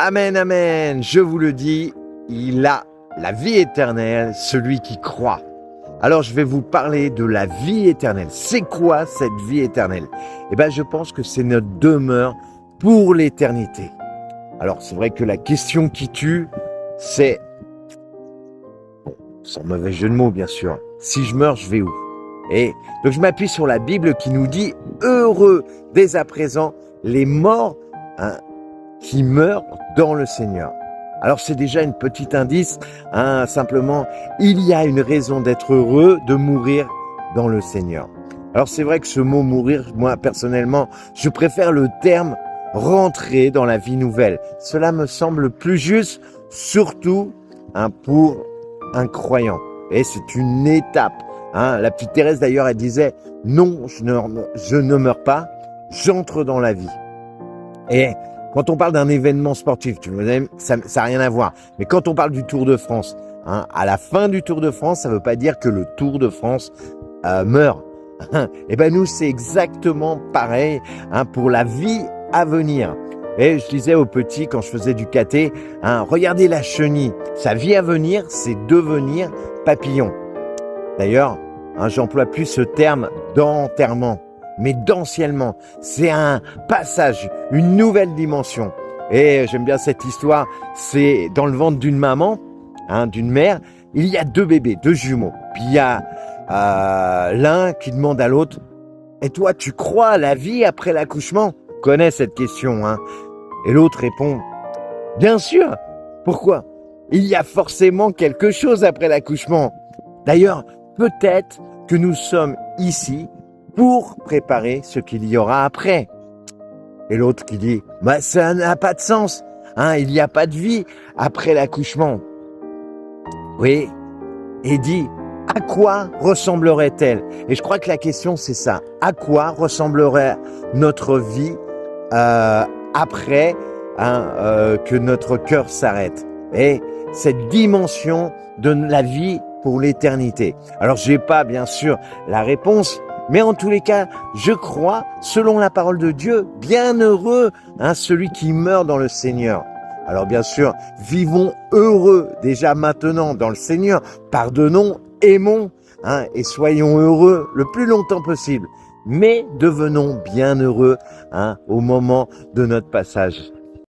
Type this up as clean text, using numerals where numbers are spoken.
Amen, amen. Je vous le dis, il a la vie éternelle, celui qui croit. Alors, je vais vous parler de la vie éternelle. C'est quoi cette vie éternelle? Eh bien, je pense que c'est notre demeure pour l'éternité. Alors, c'est vrai que la question qui tue, c'est, sans mauvais jeu de mots, bien sûr, si je meurs, je vais où? Et donc, je m'appuie sur la Bible qui nous dit, heureux dès à présent les morts, qui meurent dans le Seigneur. Alors c'est déjà une petite indice, simplement, il y a une raison d'être heureux, de mourir dans le Seigneur. Alors c'est vrai que ce mot mourir, moi personnellement, je préfère le terme rentrer dans la vie nouvelle. Cela me semble plus juste, surtout pour un croyant. Et c'est une étape. La petite Thérèse d'ailleurs, elle disait, non, je ne meurs pas, j'entre dans la vie. Et quand on parle d'un événement sportif, tu me dis, ça n'a rien à voir. Mais quand on parle du Tour de France, à la fin du Tour de France, ça ne veut pas dire que le Tour de France meurt. Et ben nous, c'est exactement pareil pour la vie à venir. Et je disais aux petits, quand je faisais du caté, regardez la chenille. Sa vie à venir, c'est devenir papillon. D'ailleurs, j'emploie plus ce terme d'enterrement, mais d'anciennement. C'est un passage, une nouvelle dimension. Et j'aime bien cette histoire, c'est dans le ventre d'une maman, d'une mère, il y a deux bébés, deux jumeaux. Puis il y a l'un qui demande à l'autre, « Et toi, tu crois à la vie après l'accouchement ?» On connaît cette question. Et l'autre répond, « Bien sûr, pourquoi? Il y a forcément quelque chose après l'accouchement. D'ailleurs, peut-être que nous sommes ici pour préparer ce qu'il y aura après. » Et l'autre qui dit, « Ça n'a pas de sens, il n'y a pas de vie après l'accouchement. » Oui, et dit, « À quoi ressemblerait-elle ?» Et je crois que la question c'est ça, à quoi ressemblerait notre vie après que notre cœur s'arrête? Et cette dimension de la vie pour l'éternité. Alors, j'ai pas, bien sûr, la réponse, mais en tous les cas, je crois, selon la parole de Dieu, bienheureux, celui qui meurt dans le Seigneur. Alors, bien sûr, vivons heureux déjà maintenant dans le Seigneur, pardonnons, aimons, et soyons heureux le plus longtemps possible. Mais devenons bienheureux, au moment de notre passage.